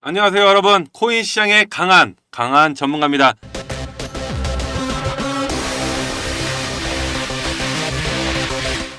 안녕하세요 여러분, 코인 시장의 강한 전문가입니다.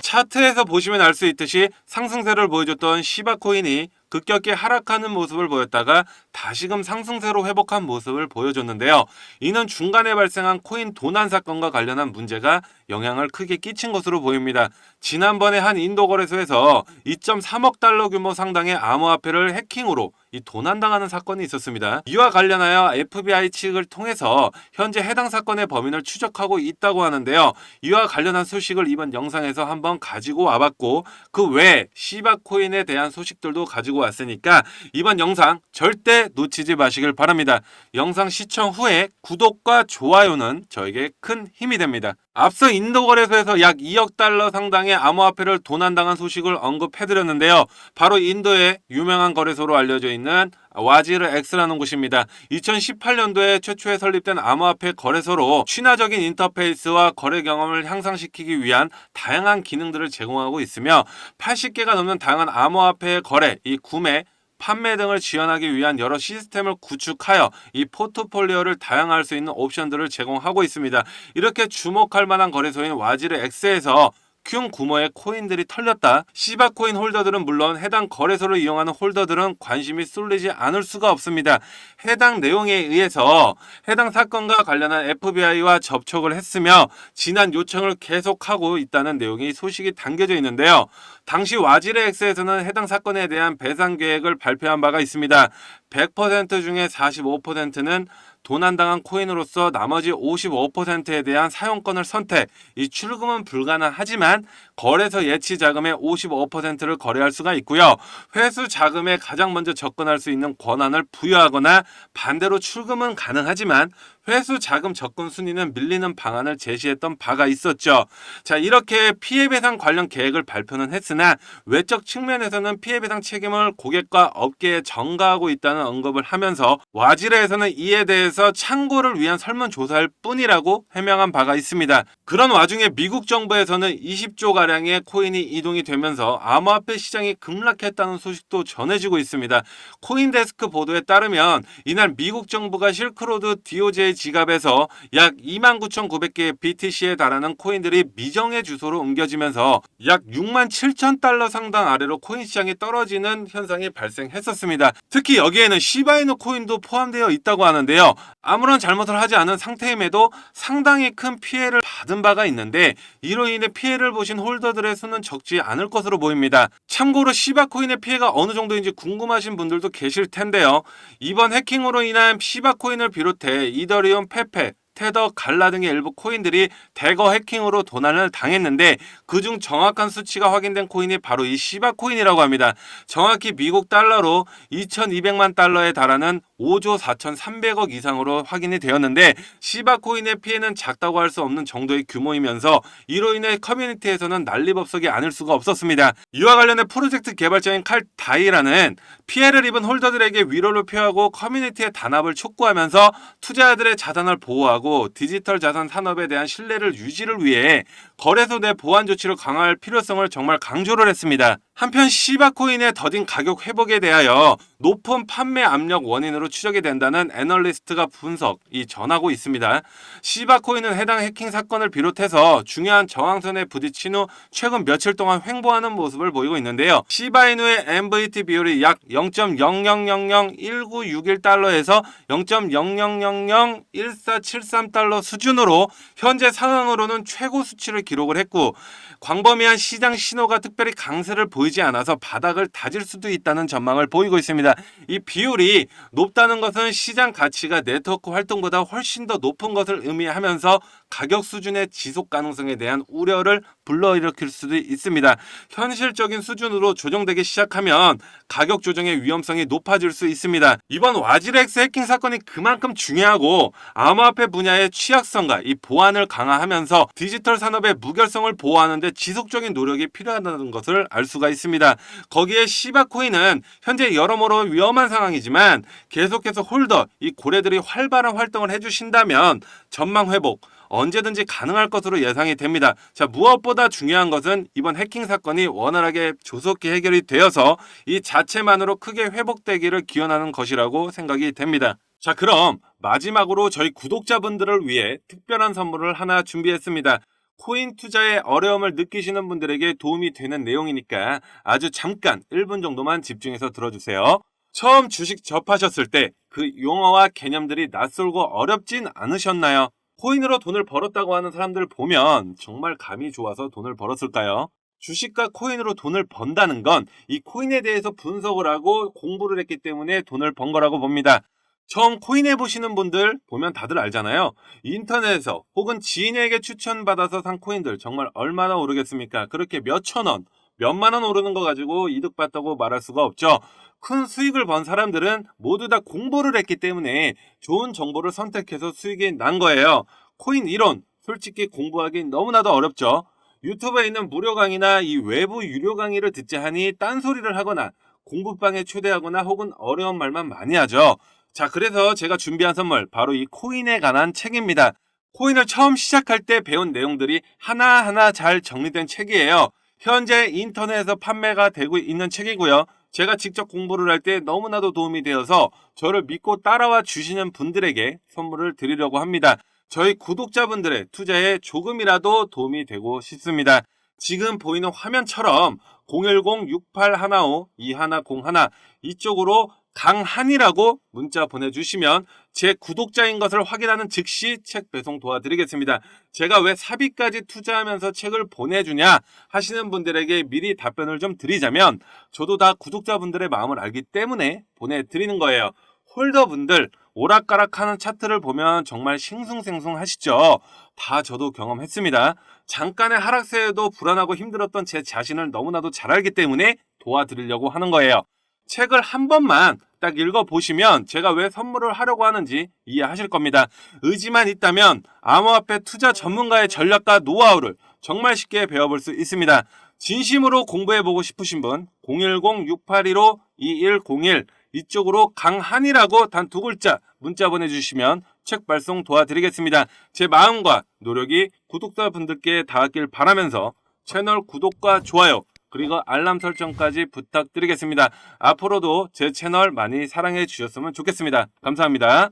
차트에서 보시면 알 수 있듯이 상승세를 보여줬던 시바코인이 급격히 하락하는 모습을 보였다가 다시금 상승세로 회복한 모습을 보여줬는데요. 이는 중간에 발생한 코인 도난 사건과 관련한 문제가 영향을 크게 끼친 것으로 보입니다. 지난번에 한 인도 거래소에서 2.3억 달러 규모 상당의 암호화폐를 해킹으로 도난당하는 사건이 있었습니다. 이와 관련하여 FBI 측을 통해서 현재 해당 사건의 범인을 추적하고 있다고 하는데요. 이와 관련한 소식을 이번 영상에서 한번 가지고 와봤고, 그 외 시바코인에 대한 소식들도 가지고 왔으니까 이번 영상 절대 놓치지 마시길 바랍니다. 영상 시청 후에 구독과 좋아요는 저에게 큰 힘이 됩니다. 앞서 인도 거래소에서 약 2억 달러 상당의 암호화폐를 도난당한 소식을 언급해드렸는데요. 바로 인도의 유명한 거래소로 알려져 있는 와지르 X라는 곳입니다. 2018년도에 최초에 설립된 암호화폐 거래소로 친화적인 인터페이스와 거래 경험을 향상시키기 위한 다양한 기능들을 제공하고 있으며 80개가 넘는 다양한 암호화폐 거래, 구매, 판매 등을 지원하기 위한 여러 시스템을 구축하여 이 포트폴리오를 다양화할 수 있는 옵션들을 제공하고 있습니다. 이렇게 주목할 만한 거래소인 와지르 X에서 큰 규모의 코인들이 털렸다. 시바코인 홀더들은 물론 해당 거래소를 이용하는 홀더들은 관심이 쏠리지 않을 수가 없습니다. 해당 내용에 의해서 해당 사건과 관련한 FBI와 접촉을 했으며 지난 요청을 계속하고 있다는 내용이 소식이 담겨져 있는데요. 당시 와지르 X에서는 해당 사건에 대한 배상 계획을 발표한 바가 있습니다. 100% 중에 45%는 도난당한 코인으로서 나머지 55%에 대한 사용권을 선택. 이 출금은 불가능하지만 거래소 예치 자금의 55%를 거래할 수가 있고요. 회수 자금에 가장 먼저 접근할 수 있는 권한을 부여하거나 반대로 출금은 가능하지만 회수 자금 접근 순위는 밀리는 방안을 제시했던 바가 있었죠. 자, 이렇게 피해배상 관련 계획을 발표는 했으나 외적 측면에서는 피해배상 책임을 고객과 업계에 전가하고 있다는 언급을 하면서 와지르에서는 이에 대해서 참고를 위한 설문조사일 뿐이라고 해명한 바가 있습니다. 그런 와중에 미국 정부에서는 20조 가량의 코인이 이동이 되면서 암호화폐 시장이 급락했다는 소식도 전해지고 있습니다. 코인데스크 보도에 따르면 이날 미국 정부가 실크로드 DOJ 지갑에서 약 29,900개의 BTC에 달하는 코인들이 미정의 주소로 옮겨지면서 약 6만 7천 달러 상당 아래로 코인 시장이 떨어지는 현상이 발생했었습니다. 특히 여기에는 시바이누 코인도 포함되어 있다고 하는데요. 아무런 잘못을 하지 않은 상태임에도 상당히 큰 피해를 받은 바가 있는데 이로 인해 피해를 보신 홀더들의 수는 적지 않을 것으로 보입니다. 참고로 시바코인의 피해가 어느 정도인지 궁금하신 분들도 계실 텐데요. 이번 해킹으로 인한 시바코인을 비롯해 이더리움, 페페, 테더, 갈라 등의 일부 코인들이 대거 해킹으로 도난을 당했는데 그중 정확한 수치가 확인된 코인이 바로 이 시바코인이라고 합니다. 정확히 미국 달러로 2,200만 달러에 달하는 5조 4,300억 이상으로 확인이 되었는데 시바코인의 피해는 작다고 할 수 없는 정도의 규모이면서 이로 인해 커뮤니티에서는 난리법석이 아닐 수가 없었습니다. 이와 관련해 프로젝트 개발자인 칼 다이라는 피해를 입은 홀더들에게 위로를 표하고 커뮤니티의 단합을 촉구하면서 투자자들의 자산을 보호하고 디지털 자산 산업에 대한 신뢰를 유지를 위해 거래소 내 보안 조치를 강화할 필요성을 정말 강조를 했습니다. 한편 시바코인의 더딘 가격 회복에 대하여 높은 판매 압력 원인으로 추적이 된다는 애널리스트가 전하고 있습니다. 시바코인은 해당 해킹 사건을 비롯해서 중요한 저항선에 부딪힌 후 최근 며칠 동안 횡보하는 모습을 보이고 있는데요. 시바이누의 MVT 비율이 약 0.00001961달러에서 0.00001473달러 수준으로 현재 상황으로는 최고 수치를 기록을 했고 광범위한 시장 신호가 특별히 강세를 보이지 않아서 바닥을 다질 수도 있다는 전망을 보이고 있습니다. 이 비율이 높다는 것은 시장 가치가 네트워크 활동보다 훨씬 더 높은 것을 의미하면서 가격 수준의 지속 가능성에 대한 우려를 불러일으킬 수도 있습니다. 현실적인 수준으로 조정되기 시작하면 가격 조정의 위험성이 높아질 수 있습니다. 이번 와지르 X 해킹 사건이 그만큼 중요하고 암호화폐 분야의 취약성과 이 보안을 강화하면서 디지털 산업의 무결성을 보호하는 데 지속적인 노력이 필요하다는 것을 알 수가 있습니다. 거기에 시바코인은 현재 여러모로 위험한 상황이지만 계속해서 홀더, 이 고래들이 활발한 활동을 해주신다면 전망 회복, 언제든지 가능할 것으로 예상이 됩니다. 자, 무엇보다 중요한 것은 이번 해킹 사건이 원활하게 조속히 해결이 되어서 이 자체만으로 크게 회복되기를 기원하는 것이라고 생각이 됩니다. 자, 그럼 마지막으로 저희 구독자분들을 위해 특별한 선물을 하나 준비했습니다. 코인 투자에 어려움을 느끼시는 분들에게 도움이 되는 내용이니까 아주 잠깐 1분 정도만 집중해서 들어주세요. 처음 주식 접하셨을 때 그 용어와 개념들이 낯설고 어렵진 않으셨나요? 코인으로 돈을 벌었다고 하는 사람들 보면 정말 감이 좋아서 돈을 벌었을까요? 주식과 코인으로 돈을 번다는 건 이 코인에 대해서 분석을 하고 공부를 했기 때문에 돈을 번 거라고 봅니다. 처음 코인 해보시는 분들 보면 다들 알잖아요. 인터넷에서 혹은 지인에게 추천받아서 산 코인들 정말 얼마나 오르겠습니까? 그렇게 몇천 원, 몇만 원 오르는 거 가지고 이득 봤다고 말할 수가 없죠. 큰 수익을 번 사람들은 모두 다 공부를 했기 때문에 좋은 정보를 선택해서 수익이 난 거예요. 코인 이론, 솔직히 공부하기 너무나도 어렵죠. 유튜브에 있는 무료 강의나 이 외부 유료 강의를 듣자 하니 딴소리를 하거나 공부방에 초대하거나 혹은 어려운 말만 많이 하죠. 자, 그래서 제가 준비한 선물 바로 이 코인에 관한 책입니다. 코인을 처음 시작할 때 배운 내용들이 하나하나 잘 정리된 책이에요. 현재 인터넷에서 판매가 되고 있는 책이고요. 제가 직접 공부를 할 때 너무나도 도움이 되어서 저를 믿고 따라와 주시는 분들에게 선물을 드리려고 합니다. 저희 구독자분들의 투자에 조금이라도 도움이 되고 싶습니다. 지금 보이는 화면처럼 010-6815-2101 이쪽으로 강한이라고 문자 보내주시면 제 구독자인 것을 확인하는 즉시 책 배송 도와드리겠습니다. 제가 왜 사비까지 투자하면서 책을 보내주냐 하시는 분들에게 미리 답변을 좀 드리자면 저도 다 구독자분들의 마음을 알기 때문에 보내드리는 거예요. 홀더분들 오락가락하는 차트를 보면 정말 싱숭생숭하시죠. 다 저도 경험했습니다. 잠깐의 하락세에도 불안하고 힘들었던 제 자신을 너무나도 잘 알기 때문에 도와드리려고 하는 거예요. 책을 한 번만 딱 읽어보시면 제가 왜 선물을 하려고 하는지 이해하실 겁니다. 의지만 있다면 암호화폐 투자 전문가의 전략과 노하우를 정말 쉽게 배워볼 수 있습니다. 진심으로 공부해보고 싶으신 분 010-6815-2101 이쪽으로 강한이라고 단 2글자 문자 보내주시면 책 발송 도와드리겠습니다. 제 마음과 노력이 구독자분들께 닿았길 바라면서 채널 구독과 좋아요 그리고 알람 설정까지 부탁드리겠습니다. 앞으로도 제 채널 많이 사랑해 주셨으면 좋겠습니다. 감사합니다.